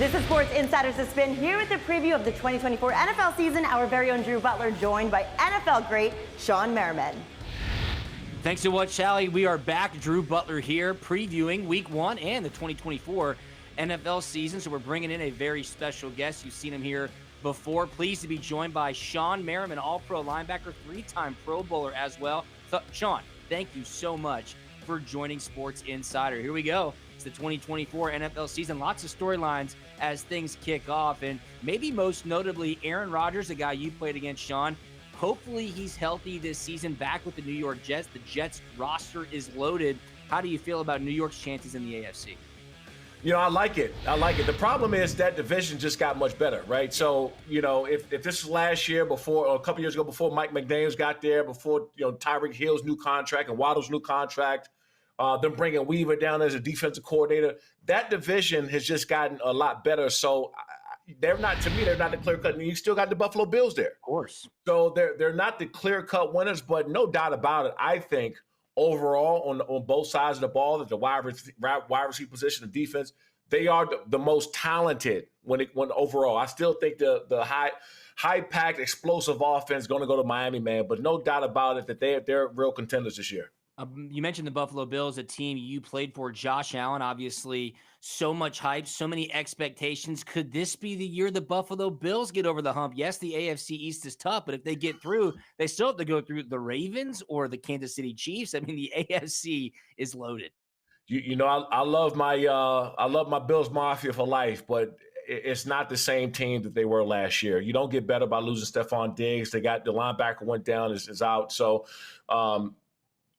This is Sports Insider's The Spin here with the preview of the 2024 NFL season. Our very own Drew Butler joined by NFL great Shawne Merriman. Thanks so much, Sally. We are back. Drew Butler here previewing Week 1 and the 2024 NFL season. So we're bringing in a very special guest. You've seen him here before. Pleased to be joined by Shawne Merriman, All-Pro linebacker, 3-time Pro Bowler as well. Shawne, thank you so much for joining Sports Insider. Here we go. It's the 2024 NFL season. Lots of storylines as things kick off. And maybe most notably, Aaron Rodgers, the guy you played against, Shawne. Hopefully he's healthy this season, back with the New York Jets. The Jets roster is loaded. How do you feel about New York's chances in the AFC? You know, I like it. The problem is that division just got much better, right? So, you know, if this was last year before, or a couple years ago before Mike McDaniels got there, before, you know, Tyreek Hill's new contract and Waddle's new contract, them bringing Weaver down as a defensive coordinator, that division has just gotten a lot better. So they're not the clear-cut. You still got the Buffalo Bills there. Of course. So they're not the clear-cut winners, but no doubt about it, I think overall on both sides of the ball, that the wide receiver position, the defense, they are the most talented when overall. I still think the high-packed, explosive offense is going to go to Miami, man, but no doubt about it that they're real contenders this year. You mentioned the Buffalo Bills, a team you played for. Josh Allen, obviously, so much hype, so many expectations. Could this be the year the Buffalo Bills get over the hump? Yes, the AFC East is tough, but if they get through, they still have to go through the Ravens or the Kansas City Chiefs. I mean, the AFC is loaded. You know, I love my Bills Mafia for life, but it's not the same team that they were last year. You don't get better by losing Stephon Diggs. They got the linebacker went down, is out. So,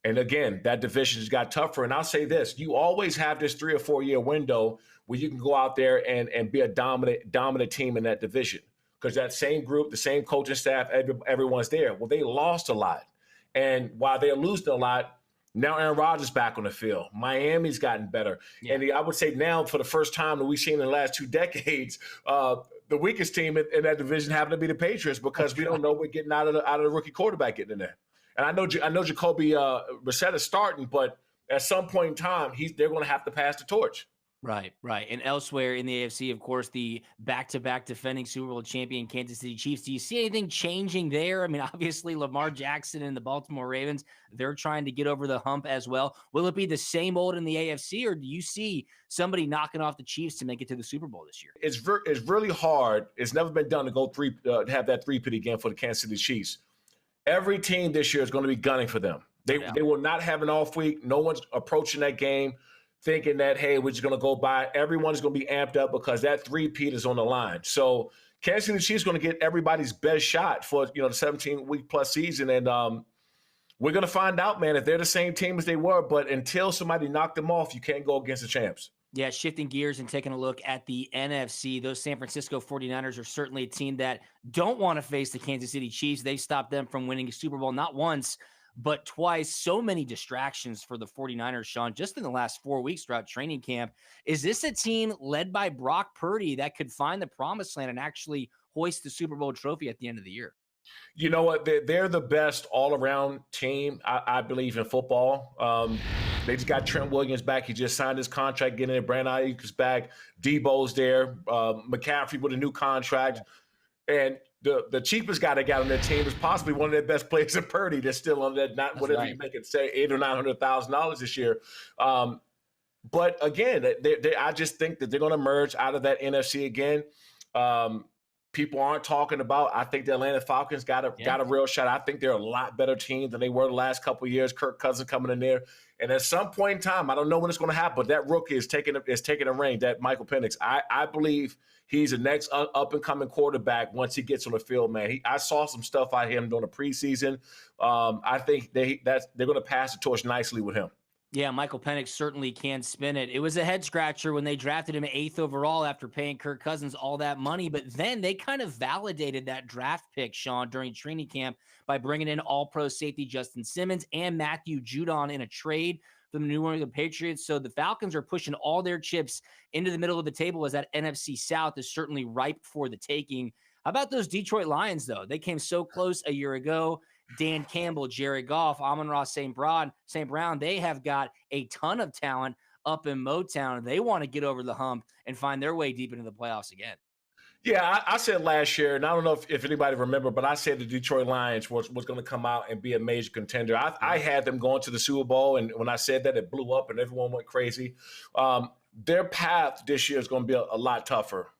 and again, that division has got tougher. And I'll say this, you always have this 3 or 4 year window where you can go out there and be a dominant team in that division. Because that same group, the same coaching staff, everyone's there. Well, they lost a lot. And while they're losing a lot, now Aaron Rodgers back on the field. Miami's gotten better. Yeah. And I would say now, for the first time that we've seen in the last 2 decades, the weakest team in that division happen to be the Patriots, because we don't know we're getting out of the rookie quarterback getting in there. And I know Jacoby Brissett is starting, but at some point in time, they're going to have to pass the torch. Right. And elsewhere in the AFC, of course, the back-to-back defending Super Bowl champion Kansas City Chiefs. Do you see anything changing there? I mean, obviously, Lamar Jackson and the Baltimore Ravens, they're trying to get over the hump as well. Will it be the same old in the AFC, or do you see somebody knocking off the Chiefs to make it to the Super Bowl this year? It's really hard. It's never been done to have that three-peat again for the Kansas City Chiefs. Every team this year is going to be gunning for them. They will not have an off week. No one's approaching that game thinking that, hey, we're just going to go by. Everyone's going to be amped up because that three-peat is on the line. So Kansas City Chiefs is going to get everybody's best shot for, you know, the 17-week-plus season. And we're going to find out, man, if they're the same team as they were. But until somebody knocked them off, you can't go against the champs. Yeah, shifting gears and taking a look at the NFC, those San Francisco 49ers are certainly a team that don't want to face the Kansas City Chiefs. They've stopped them from winning a Super Bowl not once, but twice. So many distractions for the 49ers, Shawne, just in the last 4 weeks throughout training camp. Is this a team led by Brock Purdy that could find the promised land and actually hoist the Super Bowl trophy at the end of the year? You know what? They're the best all-around team, I believe, in football. They just got Trent Williams back. He just signed his contract, getting in. Brandon Ayuk is back. Debo's there. McCaffrey with a new contract. And the cheapest guy they got on their team is possibly one of their best players in Purdy. They're still on that, not whatever you make it say, $800,000 or $900,000 this year. But again, I just think that they're going to emerge out of that NFC again. People aren't talking about. I think the Atlanta Falcons got a real shot. I think they're a lot better team than they were the last couple of years. Kirk Cousins coming in there, and at some point in time, I don't know when it's going to happen, but that rookie is taking a ring. That Michael Penix, I believe he's the next up and coming quarterback once he gets on the field. Man, I saw some stuff out of him during the preseason. I think they're going to pass the torch nicely with him. Yeah, Michael Penix certainly can spin it. It was a head scratcher when they drafted him 8th overall after paying Kirk Cousins all that money, but then they kind of validated that draft pick, Shawne, during training camp by bringing in All-Pro safety Justin Simmons and Matthew Judon in a trade from the New England Patriots. So the Falcons are pushing all their chips into the middle of the table, as that NFC South is certainly ripe for the taking. How about those Detroit Lions, though? They came so close a year ago. Dan Campbell, Jared Goff, Amon-Ra St. Brown, they have got a ton of talent. up in Motown. They want to get over the hump and find their way deep into the playoffs again. Yeah, I said last year, and I don't know if anybody remember, but I said the Detroit Lions was going to come out and be a major contender. I had them going to the Super Bowl, and when I said that, it blew up and everyone went crazy. Their path this year is going to be a lot tougher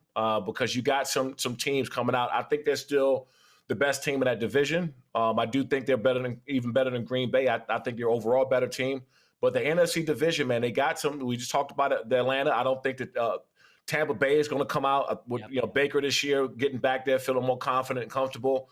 because you got some teams coming out. I think they're still the best team in that division. I do think they're even better than Green Bay. I think they're overall better team. But the NFC division, man, they got some. We just talked about the Atlanta. I don't think that Tampa Bay is going to come out with Baker this year, getting back there, feeling more confident and comfortable.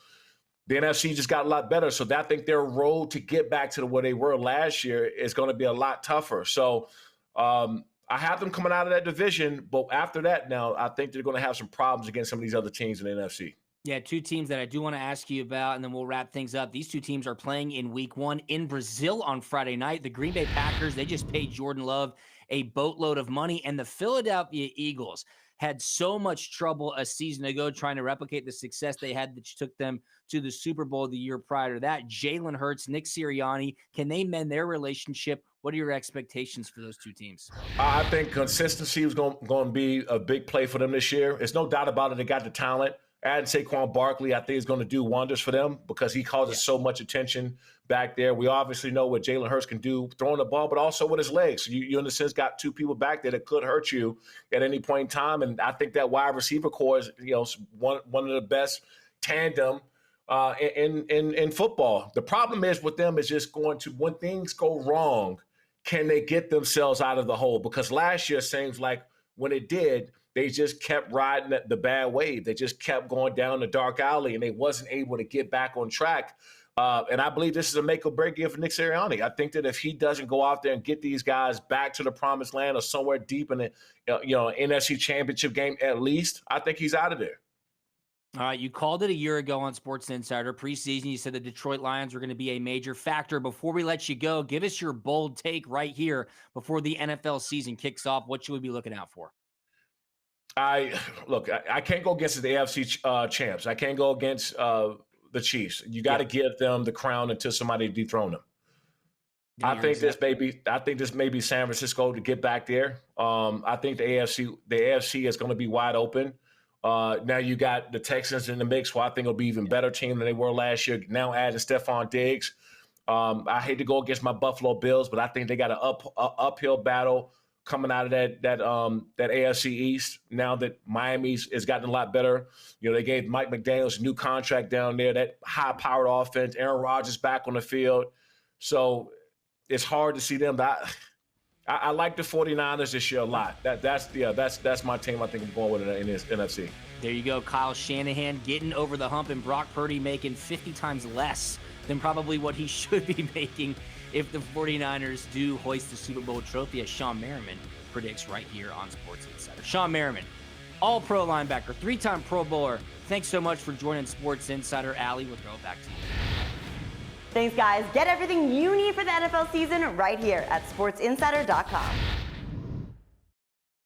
The NFC just got a lot better. So I think their road to get back to where they were last year is going to be a lot tougher. So I have them coming out of that division. But after that, now, I think they're going to have some problems against some of these other teams in the NFC. Yeah, two teams that I do want to ask you about, and then we'll wrap things up. These two teams are playing in week 1 in Brazil on Friday night. The Green Bay Packers, they just paid Jordan Love a boatload of money, and the Philadelphia Eagles had so much trouble a season ago trying to replicate the success they had that took them to the Super Bowl the year prior to that. Jalen Hurts, Nick Sirianni, can they mend their relationship? What are your expectations for those two teams? I think consistency was going to be a big play for them this year. There's no doubt about it. They got the talent. Adding Saquon Barkley, I think, is going to do wonders for them because he causes so much attention back there. We obviously know what Jalen Hurts can do throwing the ball, but also with his legs. You in a sense, got two people back there that could hurt you at any point in time. And I think that wide receiver core is, one of the best tandem in football. The problem is with them is just going to, when things go wrong, can they get themselves out of the hole? Because last year seems like when it did, they just kept riding the bad wave. They just kept going down the dark alley, and they wasn't able to get back on track. And I believe this is a make or break year for Nick Sirianni. I think that if he doesn't go out there and get these guys back to the promised land or somewhere deep in the NFC Championship game at least, I think he's out of there. All right, you called it a year ago on Sports Insider preseason. You said the Detroit Lions were going to be a major factor. Before we let you go, give us your bold take right here before the NFL season kicks off. What should we be looking out for? I can't go against the AFC champs. I can't go against the Chiefs. You got to give them the crown until somebody dethrone them. I think this may be San Francisco to get back there. I think the AFC is going to be wide open. Now you got the Texans in the mix, who I think will be even better team than they were last year. Now adding Stephon Diggs. I hate to go against my Buffalo Bills, but I think they got an uphill battle coming out of that AFC East. Now that Miami's has gotten a lot better, they gave Mike McDaniels a new contract down there. That high-powered offense, Aaron Rodgers back on the field, so it's hard to see them. But I like the 49ers this year a lot. That's my team. I think I'm going with it in this NFC. There you go, Kyle Shanahan getting over the hump, and Brock Purdy making 50 times less than probably what he should be making if the 49ers do hoist the Super Bowl trophy, as Shawne Merriman predicts right here on Sports Insider. Shawne Merriman, All-Pro linebacker, 3-time Pro Bowler. Thanks so much for joining Sports Insider. Allie, we'll throw it back to you. Thanks, guys. Get everything you need for the NFL season right here at sportsinsider.com.